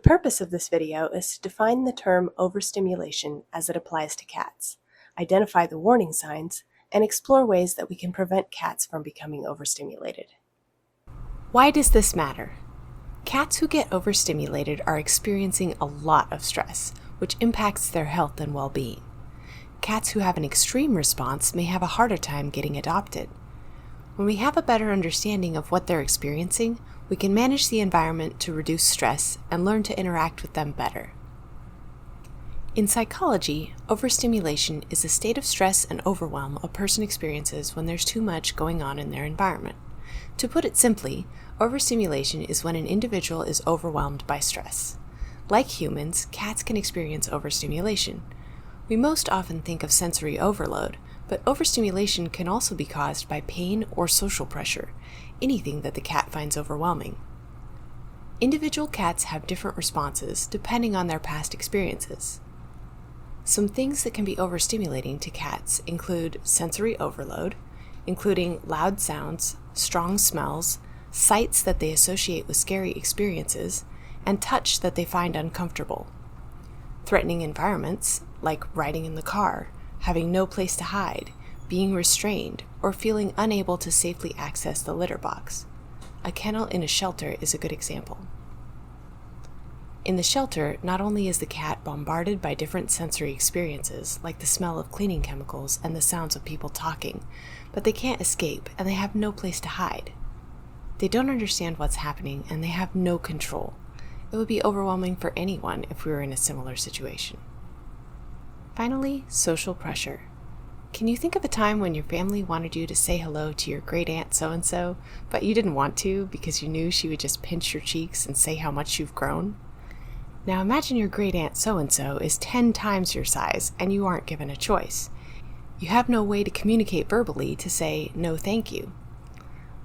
purpose of this video is to define the term overstimulation as it applies to cats, identify the warning signs, and explore ways that we can prevent cats from becoming overstimulated. Why does this matter? Cats who get overstimulated are experiencing a lot of stress, which impacts their health and well-being. Cats who have an extreme response may have a harder time getting adopted. When we have a better understanding of what they're experiencing, we can manage the environment to reduce stress and learn to interact with them better. In psychology, overstimulation is a state of stress and overwhelm a person experiences when there's too much going on in their environment. To put it simply, overstimulation is when an individual is overwhelmed by stress. Like humans, cats can experience overstimulation. We most often think of sensory overload, but overstimulation can also be caused by pain or social pressure, anything that the cat finds overwhelming. Individual cats have different responses depending on their past experiences. Some things that can be overstimulating to cats include sensory overload, including loud sounds, strong smells, sights that they associate with scary experiences, and touch that they find uncomfortable. Threatening environments, like riding in the car, having no place to hide, being restrained, or feeling unable to safely access the litter box. A kennel in a shelter is a good example. In the shelter, not only is the cat bombarded by different sensory experiences, like the smell of cleaning chemicals and the sounds of people talking, but they can't escape and they have no place to hide. They don't understand what's happening and they have no control. It would be overwhelming for anyone if we were in a similar situation. Finally, social pressure. Can you think of a time when your family wanted you to say hello to your great aunt so-and-so, but you didn't want to because you knew she would just pinch your cheeks and say how much you've grown? Now imagine your great aunt so-and-so is 10 times your size and you aren't given a choice. You have no way to communicate verbally to say no thank you.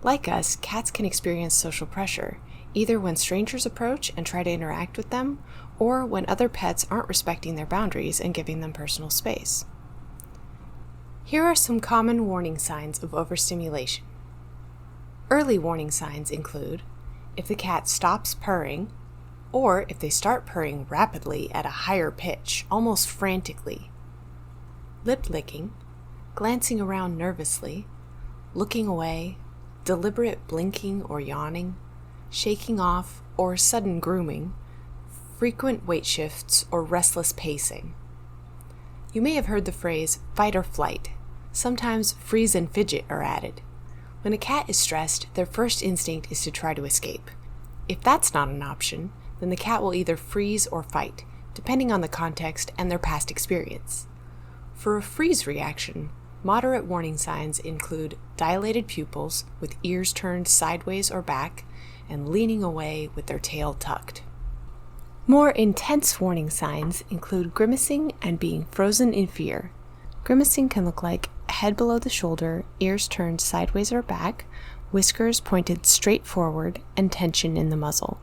Like us, cats can experience social pressure, either when strangers approach and try to interact with them, or when other pets aren't respecting their boundaries and giving them personal space. Here are some common warning signs of overstimulation. Early warning signs include if the cat stops purring, or if they start purring rapidly at a higher pitch, almost frantically, lip licking, glancing around nervously, looking away, deliberate blinking or yawning, shaking off or sudden grooming, frequent weight shifts or restless pacing. You may have heard the phrase fight or flight. Sometimes freeze and fidget are added. When a cat is stressed, their first instinct is to try to escape. If that's not an option, then the cat will either freeze or fight, depending on the context and their past experience. For a freeze reaction, moderate warning signs include dilated pupils with ears turned sideways or back and leaning away with their tail tucked. More intense warning signs include grimacing and being frozen in fear. Grimacing can look like head below the shoulder, ears turned sideways or back, whiskers pointed straight forward, and tension in the muzzle.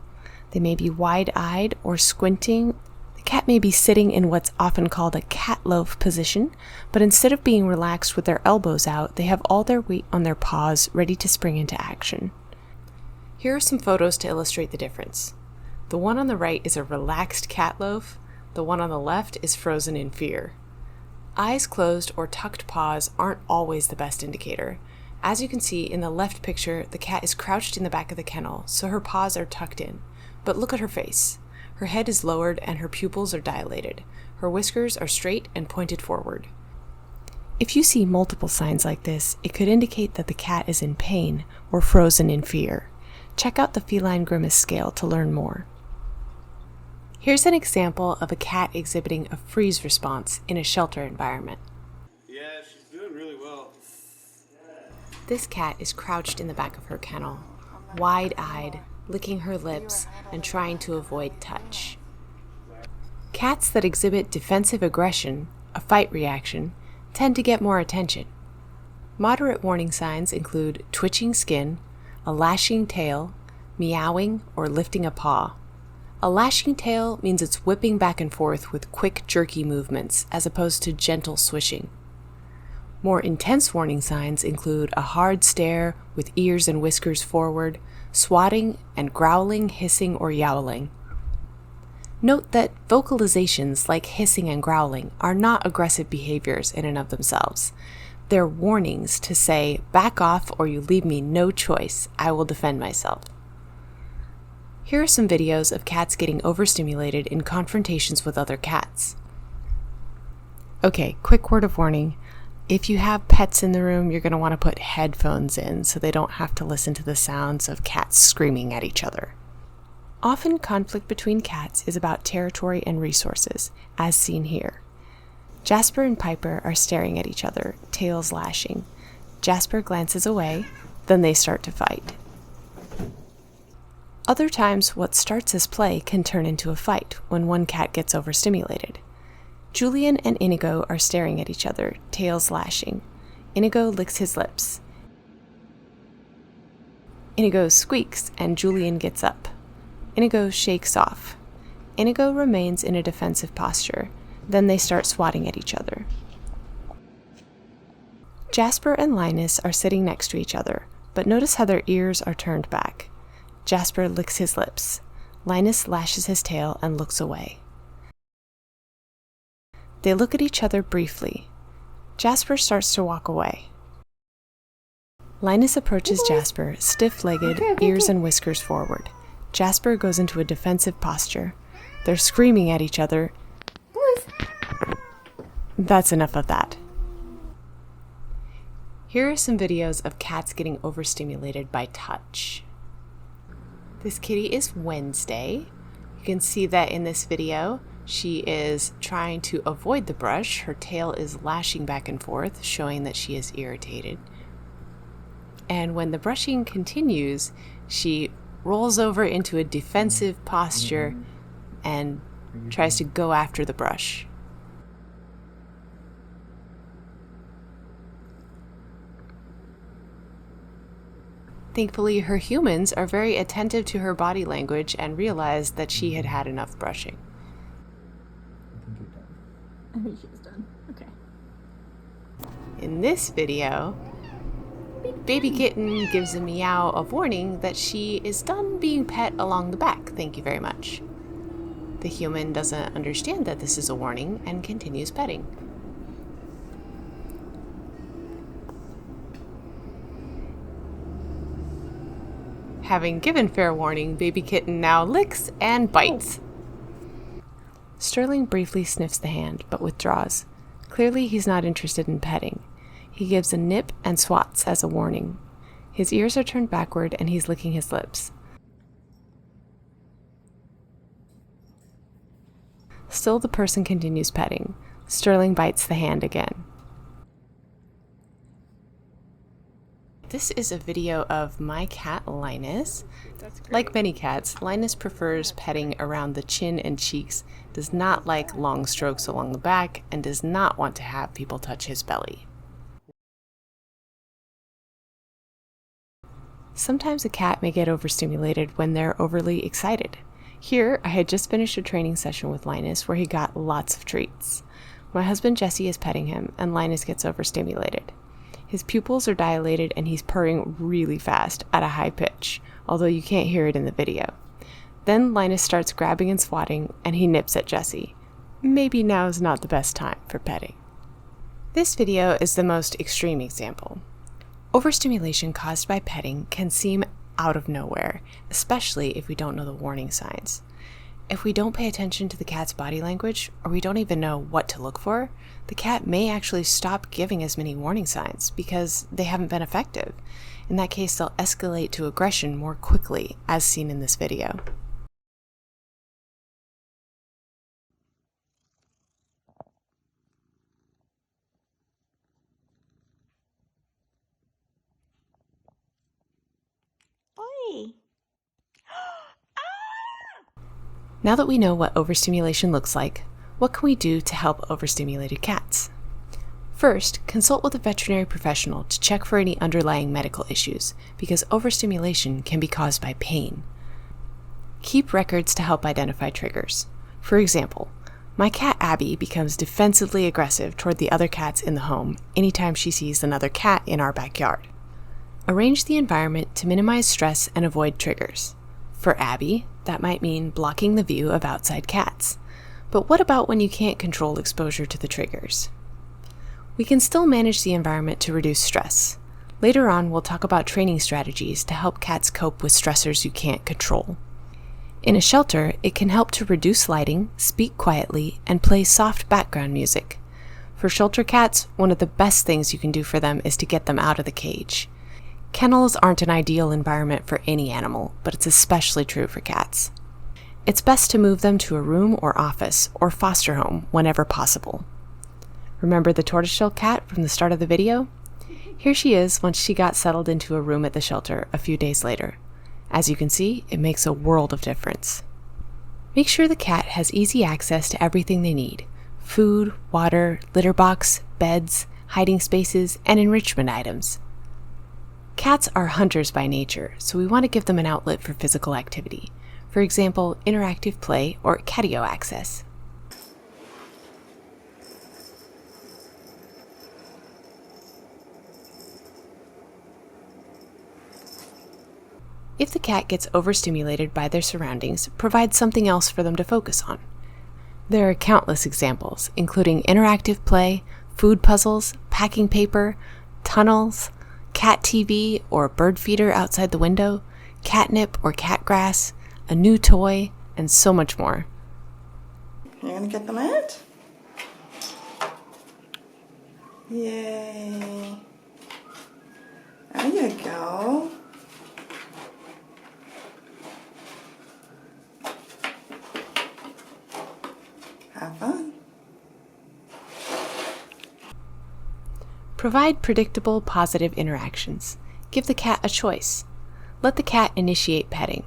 They may be wide-eyed or squinting. The cat may be sitting in what's often called a cat loaf position, but instead of being relaxed with their elbows out, they have all their weight on their paws ready to spring into action. Here are some photos to illustrate the difference. The one on the right is a relaxed cat loaf. The one on the left is frozen in fear. Eyes closed or tucked paws aren't always the best indicator. As you can see in the left picture, the cat is crouched in the back of the kennel, so her paws are tucked in. But look at her face. Her head is lowered and her pupils are dilated. Her whiskers are straight and pointed forward. If you see multiple signs like this, it could indicate that the cat is in pain or frozen in fear. Check out the feline grimace scale to learn more. Here's an example of a cat exhibiting a freeze response in a shelter environment. Yeah, she's doing really well. This cat is crouched in the back of her kennel, wide-eyed, licking her lips and trying to avoid touch. Cats that exhibit defensive aggression, a fight reaction, tend to get more attention. Moderate warning signs include twitching skin, a lashing tail, meowing, or lifting a paw. A lashing tail means it's whipping back and forth with quick, jerky movements as opposed to gentle swishing. More intense warning signs include a hard stare with ears and whiskers forward, swatting, and growling, hissing, or yowling. Note that vocalizations like hissing and growling are not aggressive behaviors in and of themselves. They're warnings to say, back off or you leave me no choice, I will defend myself. Here are some videos of cats getting overstimulated in confrontations with other cats. Okay, quick word of warning. If you have pets in the room, you're going to want to put headphones in so they don't have to listen to the sounds of cats screaming at each other. Often conflict between cats is about territory and resources, as seen here. Jasper and Piper are staring at each other, tails lashing. Jasper glances away, then they start to fight. Other times, what starts as play can turn into a fight when one cat gets overstimulated. Julian and Inigo are staring at each other, tails lashing. Inigo licks his lips. Inigo squeaks and Julian gets up. Inigo shakes off. Inigo remains in a defensive posture. Then they start swatting at each other. Jasper and Linus are sitting next to each other, but notice how their ears are turned back. Jasper licks his lips. Linus lashes his tail and looks away. They look at each other briefly. Jasper starts to walk away. Linus approaches Jasper, stiff-legged, ears and whiskers forward. Jasper goes into a defensive posture. They're screaming at each other. That's enough of that. Here are some videos of cats getting overstimulated by touch. This kitty is Wednesday. You can see that in this video. She is trying to avoid the brush. Her tail is lashing back and forth, showing that she is irritated. And when the brushing continues, she rolls over into a defensive posture and tries to go after the brush. Thankfully, her humans are very attentive to her body language and realized that she had had enough brushing. I think she was done. Okay. In this video, Baby Kitten gives a meow of warning that she is done being pet along the back. Thank you very much. The human doesn't understand that this is a warning and continues petting. Having given fair warning, Baby Kitten now licks and bites. Sterling briefly sniffs the hand, but withdraws. Clearly, he's not interested in petting. He gives a nip and swats as a warning. His ears are turned backward and he's licking his lips. Still, the person continues petting. Sterling bites the hand again. This is a video of my cat, Linus. Like many cats, Linus prefers petting around the chin and cheeks, does not like long strokes along the back, and does not want to have people touch his belly. Sometimes a cat may get overstimulated when they're overly excited. Here, I had just finished a training session with Linus where he got lots of treats. My husband Jesse is petting him, and Linus gets overstimulated. His pupils are dilated and he's purring really fast at a high pitch, although you can't hear it in the video. Then Linus starts grabbing and swatting, and he nips at Jesse. Maybe now is not the best time for petting. This video is the most extreme example. Overstimulation caused by petting can seem out of nowhere, especially if we don't know the warning signs. If we don't pay attention to the cat's body language, or we don't even know what to look for, the cat may actually stop giving as many warning signs because they haven't been effective. In that case, they'll escalate to aggression more quickly, as seen in this video. Oi! Now that we know what overstimulation looks like, what can we do to help overstimulated cats? First, consult with a veterinary professional to check for any underlying medical issues, because overstimulation can be caused by pain. Keep records to help identify triggers. For example, my cat Abby becomes defensively aggressive toward the other cats in the home anytime she sees another cat in our backyard. Arrange the environment to minimize stress and avoid triggers. For Abby, That might mean blocking the view of outside cats. But what about when you can't control exposure to the triggers? We can still manage the environment to reduce stress. Later on, we'll talk about training strategies to help cats cope with stressors you can't control. In a shelter, it can help to reduce lighting, speak quietly, and play soft background music. For shelter cats, one of the best things you can do for them is to get them out of the cage. Kennels aren't an ideal environment for any animal, but it's especially true for cats. It's best to move them to a room or office or foster home whenever possible. Remember the tortoiseshell cat from the start of the video? Here she is once she got settled into a room at the shelter a few days later. As you can see, it makes a world of difference. Make sure the cat has easy access to everything they need: food, water, litter box, beds, hiding spaces, and enrichment items. Cats are hunters by nature, so we want to give them an outlet for physical activity. For example, interactive play or catio access. If the cat gets overstimulated by their surroundings, provide something else for them to focus on. There are countless examples, including interactive play, food puzzles, packing paper, tunnels, cat TV or bird feeder outside the window, catnip or cat grass, a new toy, and so much more. You're gonna get them out? Yay. There you go. Have fun. Provide predictable, positive interactions. Give the cat a choice. Let the cat initiate petting.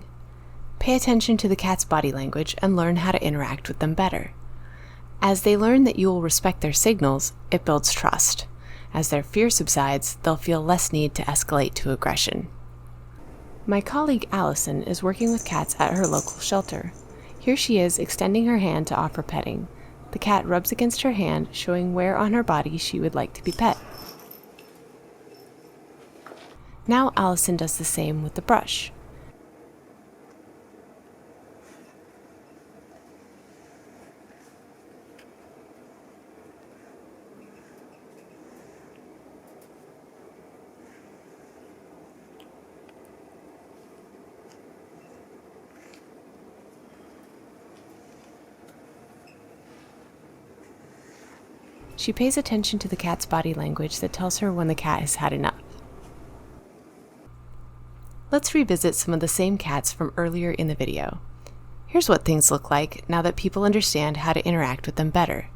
Pay attention to the cat's body language and learn how to interact with them better. As they learn that you will respect their signals, it builds trust. As their fear subsides, they'll feel less need to escalate to aggression. My colleague Allison is working with cats at her local shelter. Here she is extending her hand to offer petting. The cat rubs against her hand, showing where on her body she would like to be pet. Now Allison does the same with the brush. She pays attention to the cat's body language that tells her when the cat has had enough. Let's revisit some of the same cats from earlier in the video. Here's what things look like now that people understand how to interact with them better.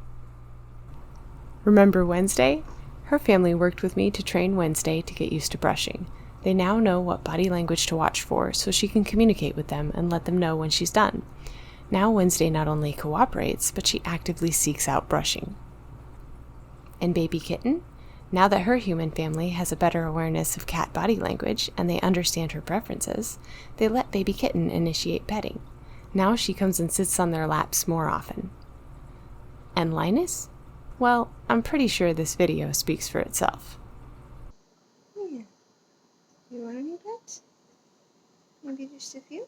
Remember Wednesday? Her family worked with me to train Wednesday to get used to brushing. They now know what body language to watch for so she can communicate with them and let them know when she's done. Now Wednesday not only cooperates, but she actively seeks out brushing. And baby kitten? Now that her human family has a better awareness of cat body language and they understand her preferences, they let baby kitten initiate petting. Now she comes and sits on their laps more often. And Linus? Well, I'm pretty sure this video speaks for itself. Yeah. You want any pets? Maybe just a few?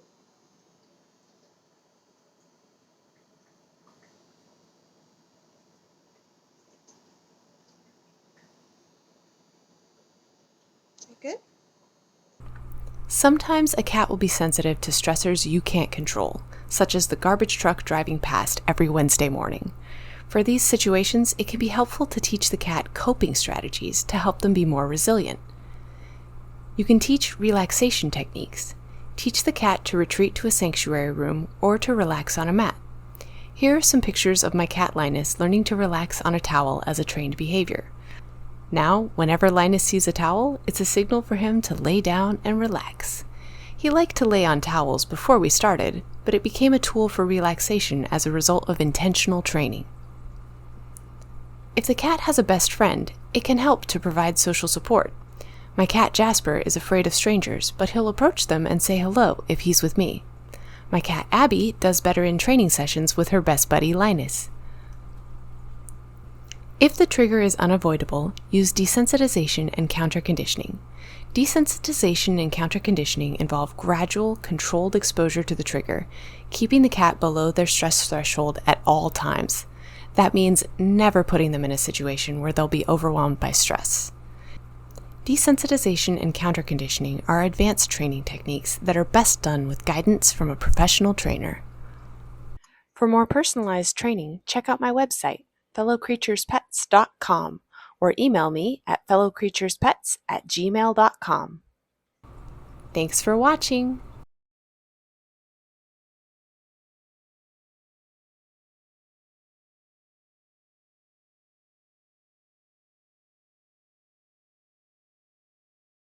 Good? Sometimes a cat will be sensitive to stressors you can't control, such as the garbage truck driving past every Wednesday morning. For these situations, it can be helpful to teach the cat coping strategies to help them be more resilient. You can teach relaxation techniques. Teach the cat to retreat to a sanctuary room or to relax on a mat. Here are some pictures of my cat Linus learning to relax on a towel as a trained behavior. Now, whenever Linus sees a towel, it's a signal for him to lay down and relax. He liked to lay on towels before we started, but it became a tool for relaxation as a result of intentional training. If the cat has a best friend, it can help to provide social support. My cat Jasper is afraid of strangers, but he'll approach them and say hello if he's with me. My cat Abby does better in training sessions with her best buddy Linus. If the trigger is unavoidable, use desensitization and counterconditioning. Desensitization and counterconditioning involve gradual, controlled exposure to the trigger, keeping the cat below their stress threshold at all times. That means never putting them in a situation where they'll be overwhelmed by stress. Desensitization and counterconditioning are advanced training techniques that are best done with guidance from a professional trainer. For more personalized training, check out my website, fellowcreaturespets.com, or email me at fellowcreaturespets@gmail.com. Thanks for watching!